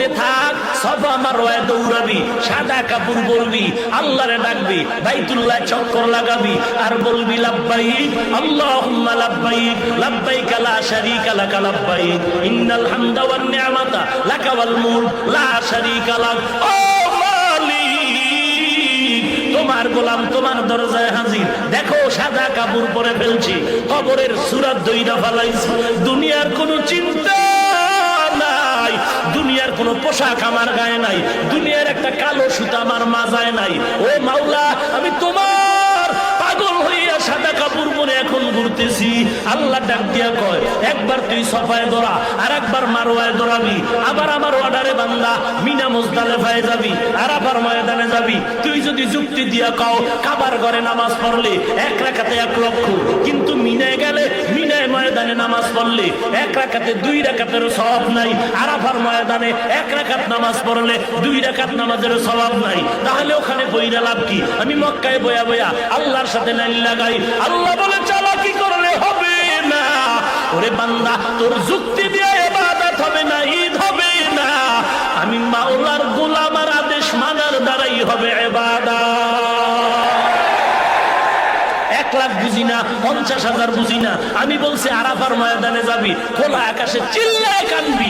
উঠতে থাক, সাফা মারওয়ায় দৌড়াবি, সাদা কাপড় পরবি, আল্লাহরে ডাকবি, বাইতুল্লাহ চক্কর লাগাবি আর বলবি লাব্বাইক আল্লাহুম্মা লাব্বাইক লাব্বাইক লা শারীকা লাকা লাব্বাইক ইন্নাল হামদা ওয়ান নি'মাতা লাকা ওয়াল মুলক লা শারীকা লাক। ও তোমার গোলাম তোমার দরজায় হাজির, দেখো সাদা কাপড় পরে ফেলছি, কবরের সূরা দইরা ফেলাইছি, দুনিয়ার কোনো চিন্তা নাই, দুনিয়ার কোনো পোশাক আমার গায়ে নাই, দুনিয়ার একটা কালো সুতা আমার মাজায় নাই। ও মাওলা, আমি তোমার পাগল হইয়া সাদা কাপড় পরে এখন ঘুরতেছি। আল্লাহ ডাক দিয়া কয়, একবার তুই সফায় দৌড়া, আর একবার মারওয়ায় দৌড়াবি, আবার আমার অর্ডারে বান্দা মিনা মুজদালিফায় যাবি, আরাফার ময়দানে যাবি। তুই যদি যুক্তি দিয়া কও কাবার ঘরে নামাজ পড়লে এক রাকাতে 1 লক্ষ, কিন্তু মিনায় গেলে মিনায় ময়দানে নামাজ পড়লে 1 রাকাতে 2 রাকাতের সওয়াব নাই, আরাফার ময়দানে 1 রাকাত নামাজ পড়লে 2 রাকাত নামাজের সওয়াব নাই, তাহলে ওখানে বইরা লাভ কি? আমি মক্কায় বয়া বয়া আল্লাহর সাথে লাইন লাগাই। আল্লাহ বলে চালাকি করলে হবে না। ওরে বান্দা, তোর যুক্তি দিয়ে ইবাদত হবে না, ঈদ হবে না, আমি মাওলার গোলামের আদেশ মানার দ্বারাই হবে ইবাদত। 1 লাখ বুঝি না, 50,000 বুঝি না, আমি বলছি আরাফার ময়দানে যাবি, খোলা আকাশে চিল্লায় কানবি।